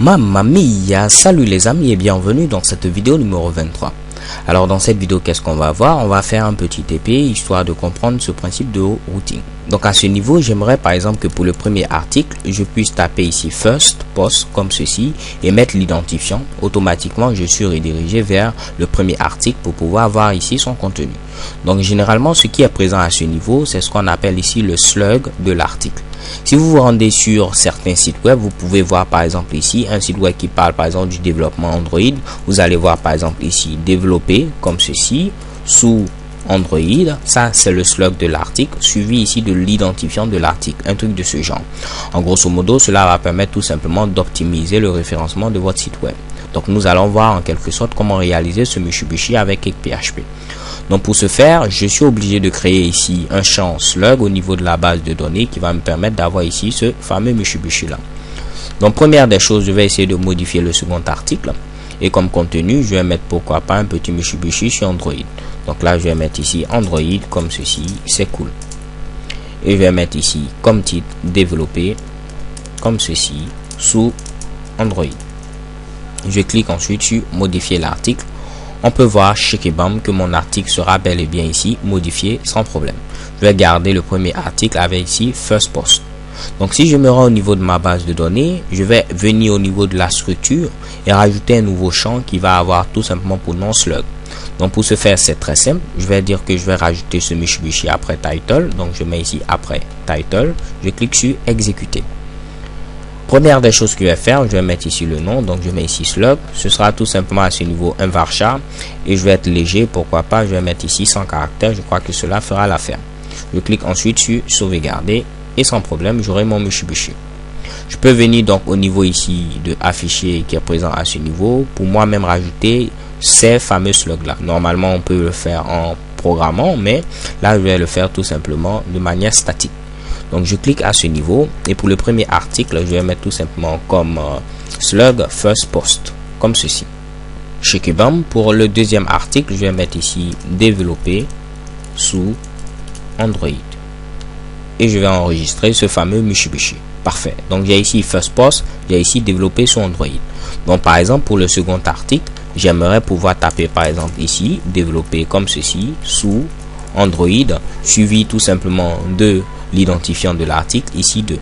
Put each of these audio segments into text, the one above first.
Mamma mia, salut les amis et bienvenue dans cette vidéo numéro 23. Alors dans cette vidéo, qu'est-ce qu'on va voir? On va faire un petit TP histoire de comprendre ce principe de routing. Donc à ce niveau, j'aimerais par exemple que pour le premier article, je puisse taper ici first post comme ceci et mettre l'identifiant. Automatiquement, je suis redirigé vers le premier article pour pouvoir voir ici son contenu. Donc généralement, ce qui est présent à ce niveau, c'est ce qu'on appelle ici le slug de l'article. Si vous vous rendez sur certains sites web, vous pouvez voir par exemple ici un site web qui parle par exemple du développement Android. Vous allez voir par exemple ici développer comme ceci sous Android. Ça c'est le slug de l'article suivi ici de l'identifiant de l'article, un truc de ce genre. En grosso modo, cela va permettre tout simplement d'optimiser le référencement de votre site web. Donc nous allons voir en quelque sorte comment réaliser ce Mitsubishi avec PHP. Donc pour ce faire, je suis obligé de créer ici un champ slug au niveau de la base de données qui va me permettre d'avoir ici ce fameux Mitsubishi là. Donc première des choses, je vais essayer de modifier le second article et comme contenu, je vais mettre pourquoi pas un petit Mitsubishi sur Android. Donc là, je vais mettre ici Android comme ceci, c'est cool. Et je vais mettre ici comme titre développer comme ceci sous Android. Je clique ensuite sur modifier l'article. On peut voir chez Kebam que mon article sera bel et bien ici modifié sans problème. Je vais garder le premier article avec ici first post. Donc si je me rends au niveau de ma base de données, je vais venir au niveau de la structure et rajouter un nouveau champ qui va avoir tout simplement pour nom slug. Donc pour ce faire, c'est très simple. Je vais dire que je vais rajouter ce Mitsubishi après title. Donc je mets ici après title. Je clique sur exécuter. Première des choses que je vais faire, je vais mettre ici le nom, donc je mets ici slug. Ce sera tout simplement à ce niveau un varchar et je vais être léger, pourquoi pas, je vais mettre ici 100 caractères, je crois que cela fera l'affaire. Je clique ensuite sur sauvegarder et sans problème, j'aurai mon Mitsubishi. Je peux venir donc au niveau ici de afficher qui est présent à ce niveau pour moi-même rajouter ces fameux slugs là. Normalement, on peut le faire en programmant, mais là, je vais le faire tout simplement de manière statique. Donc je clique à ce niveau et pour le premier article, je vais mettre tout simplement comme slug first post, comme ceci. Chez Kebam, pour le deuxième article, je vais mettre ici développer sous Android. Et je vais enregistrer ce fameux Mitsubishi. Parfait. Donc j'ai ici first post, j'ai ici développer sous Android. Donc par exemple, pour le second article, j'aimerais pouvoir taper par exemple ici développer comme ceci sous Android, suivi tout simplement de l'identifiant de l'article, ici 2.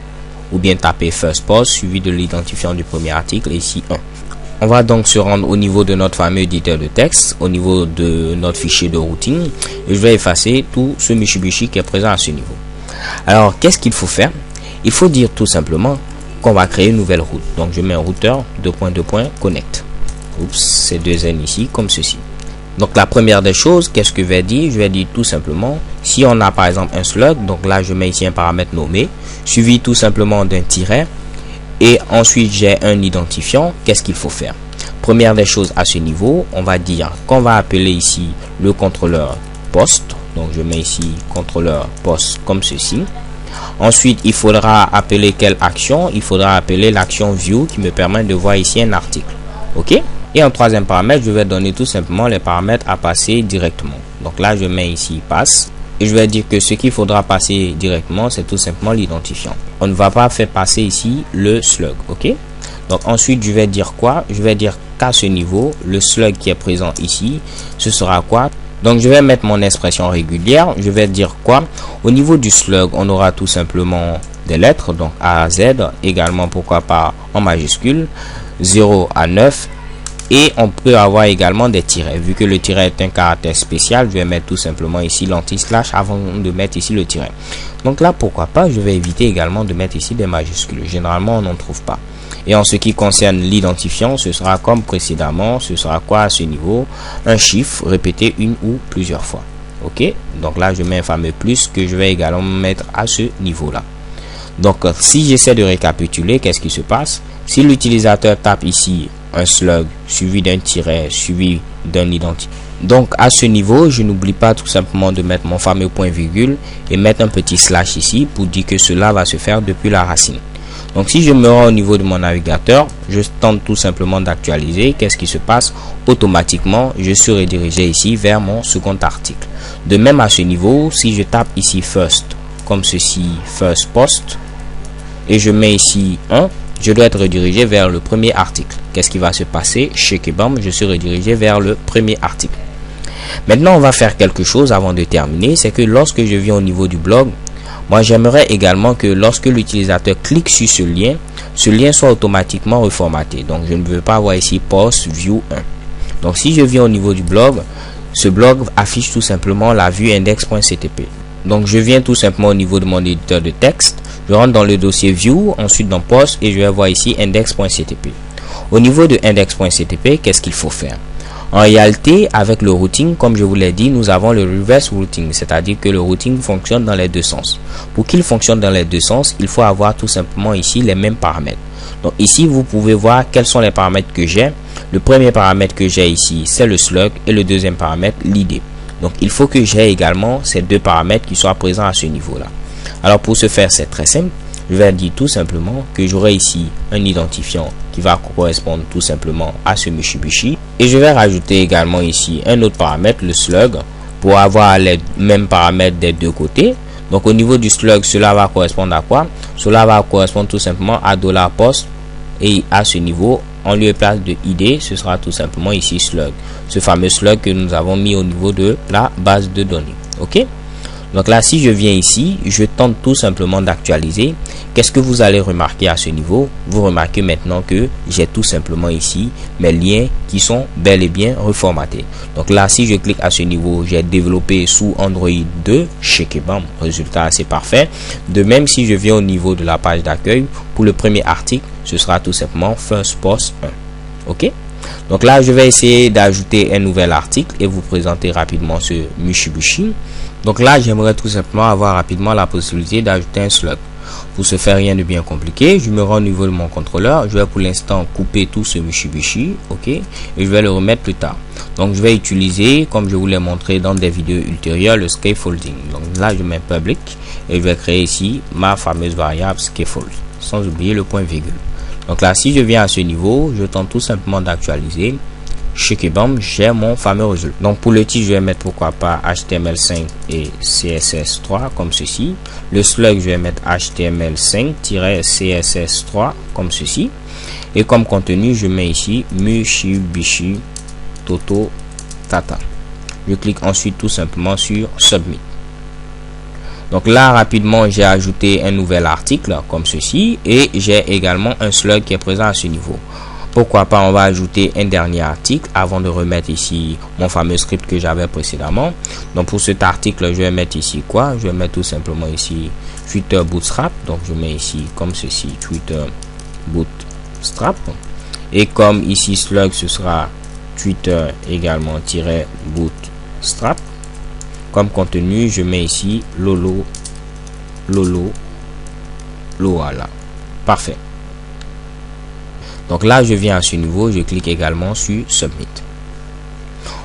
Ou bien taper first post, suivi de l'identifiant du premier article, ici 1. On va donc se rendre au niveau de notre fameux éditeur de texte, au niveau de notre fichier de routing. Et je vais effacer tout ce Mitsubishi qui est présent à ce niveau. Alors, qu'est-ce qu'il faut faire? Il faut dire tout simplement qu'on va créer une nouvelle route. Donc, je mets un routeur, connect. Oups, c'est 2 N ici, comme ceci. Donc la première des choses, qu'est-ce que je vais dire? Je vais dire tout simplement, si on a par exemple un slug, donc là je mets ici un paramètre nommé, suivi tout simplement d'un tiret, et ensuite j'ai un identifiant, qu'est-ce qu'il faut faire? Première des choses à ce niveau, on va dire qu'on va appeler ici le contrôleur post, donc je mets ici contrôleur post comme ceci. Ensuite, il faudra appeler quelle action? Il faudra appeler l'action view qui me permet de voir ici un article. Ok? Et en troisième paramètre, je vais donner tout simplement les paramètres à passer directement. Donc là, je mets ici passe. Et je vais dire que ce qu'il faudra passer directement, c'est tout simplement l'identifiant. On ne va pas faire passer ici le slug. Ok? Donc ensuite, je vais dire quoi? Je vais dire qu'à ce niveau, le slug qui est présent ici, ce sera quoi? Donc je vais mettre mon expression régulière. Je vais dire quoi? Au niveau du slug, on aura tout simplement des lettres. Donc A à Z, également pourquoi pas en majuscule, 0 à 9. Et on peut avoir également des tirets. Vu que le tiret est un caractère spécial, je vais mettre tout simplement ici l'anti-slash avant de mettre ici le tiret. Donc là, pourquoi pas, je vais éviter également de mettre ici des majuscules. Généralement, on n'en trouve pas. Et en ce qui concerne l'identifiant, ce sera comme précédemment. Ce sera quoi à ce niveau? Un chiffre répété une ou plusieurs fois. Ok? Donc là, je mets un fameux plus que je vais également mettre à ce niveau-là. Donc, si j'essaie de récapituler, qu'est-ce qui se passe? Si l'utilisateur tape ici un slug suivi d'un tiret suivi d'un identifiant. Donc à ce niveau, je n'oublie pas tout simplement de mettre mon fameux point virgule et mettre un petit slash ici pour dire que cela va se faire depuis la racine. Donc si je me rends au niveau de mon navigateur, je tente tout simplement d'actualiser. Qu'est-ce qui se passe? Automatiquement, je suis redirigé ici vers mon second article. De même à ce niveau, si je tape ici first comme ceci, first post, et je mets ici 1, je dois être redirigé vers le premier article. Qu'est-ce qui va se passer? Bam, je suis redirigé vers le premier article. Maintenant, on va faire quelque chose avant de terminer. C'est que lorsque je viens au niveau du blog, moi j'aimerais également que lorsque l'utilisateur clique sur ce lien soit automatiquement reformaté. Donc je ne veux pas avoir ici post view 1. Donc si je viens au niveau du blog, ce blog affiche tout simplement la vue index.ctp. Donc je viens tout simplement au niveau de mon éditeur de texte, je rentre dans le dossier view, ensuite dans post et je vais voir ici index.ctp. Au niveau de index.ctp, qu'est-ce qu'il faut faire? En réalité, avec le routing, comme je vous l'ai dit, nous avons le reverse routing, c'est-à-dire que le routing fonctionne dans les deux sens. Pour qu'il fonctionne dans les deux sens, il faut avoir tout simplement ici les mêmes paramètres. Donc ici, vous pouvez voir quels sont les paramètres que j'ai. Le premier paramètre que j'ai ici, c'est le slug et le deuxième paramètre, l'id. Donc il faut que j'ai également ces deux paramètres qui soient présents à ce niveau-là. Alors pour ce faire, c'est très simple. Je vais dire tout simplement que j'aurai ici un identifiant qui va correspondre tout simplement à ce Mitsubishi. Et je vais rajouter également ici un autre paramètre, le slug, pour avoir les mêmes paramètres des deux côtés. Donc au niveau du slug, cela va correspondre à quoi? Cela va correspondre tout simplement à $post. Et à ce niveau, en lieu et place de id, ce sera tout simplement ici slug. Ce fameux slug que nous avons mis au niveau de la base de données. Ok? Donc là, si je viens ici, je tente tout simplement d'actualiser. Qu'est-ce que vous allez remarquer à ce niveau? Vous remarquez maintenant que j'ai tout simplement ici mes liens qui sont bel et bien reformatés. Donc là, si je clique à ce niveau, j'ai développé sous Android 2 chez Kebam. Résultat assez parfait. De même, si je viens au niveau de la page d'accueil, pour le premier article, ce sera tout simplement First Post 1. Ok? Donc là, je vais essayer d'ajouter un nouvel article et vous présenter rapidement ce Mitsubishi. Donc là, j'aimerais tout simplement avoir rapidement la possibilité d'ajouter un slug. Pour ce faire, rien de bien compliqué. Je me rends au niveau de mon contrôleur. Je vais pour l'instant couper tout ce Mitsubishi. Ok. Et je vais le remettre plus tard. Donc je vais utiliser, comme je vous l'ai montré dans des vidéos ultérieures, le scaffolding. Donc là, je mets public et je vais créer ici ma fameuse variable scaffold. Sans oublier le point virgule. Donc là, si je viens à ce niveau, je tente tout simplement d'actualiser. Chez Kebam, j'ai mon fameux résultat. Donc pour le titre, je vais mettre pourquoi pas HTML5 et CSS3 comme ceci. Le slug, je vais mettre HTML5-CSS3 comme ceci. Et comme contenu, je mets ici Mitsubishi Toto Tata. Je clique ensuite tout simplement sur Submit. Donc là, rapidement, j'ai ajouté un nouvel article comme ceci. Et j'ai également un slug qui est présent à ce niveau. Pourquoi pas, on va ajouter un dernier article avant de remettre ici mon fameux script que j'avais précédemment. Donc pour cet article, je vais mettre ici quoi? Je vais mettre tout simplement ici Twitter Bootstrap. Donc je mets ici comme ceci Twitter Bootstrap. Et comme ici slug, ce sera Twitter également -bootstrap. Comme contenu, je mets ici Lolo. Voilà. Parfait. Donc là, je viens à ce niveau, je clique également sur Submit.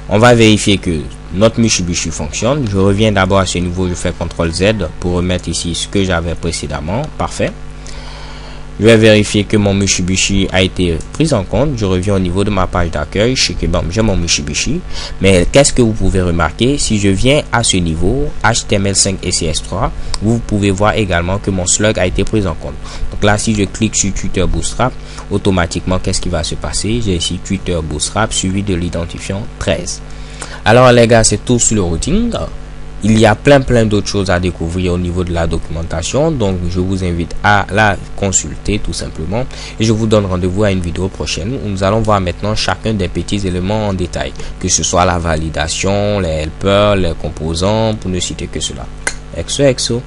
On va vérifier que notre Mitsubishi fonctionne. Je reviens d'abord à ce niveau, je fais CTRL Z pour remettre ici ce que j'avais précédemment. Parfait. Je vais vérifier que mon Mitsubishi a été pris en compte. Je reviens au niveau de ma page d'accueil. Chez Kebam, j'ai mon Mitsubishi. Mais qu'est-ce que vous pouvez remarquer? Si je viens à ce niveau, HTML5 et CS3, vous pouvez voir également que mon slug a été pris en compte. Donc là, si je clique sur Twitter Bootstrap, automatiquement, qu'est-ce qui va se passer? J'ai ici Twitter Bootstrap suivi de l'identifiant 13. Alors les gars, c'est tout sur le routing. Il y a plein d'autres choses à découvrir au niveau de la documentation, donc je vous invite à la consulter tout simplement et je vous donne rendez-vous à une vidéo prochaine où nous allons voir maintenant chacun des petits éléments en détail, que ce soit la validation, les helpers, les composants, pour ne citer que cela. Exo.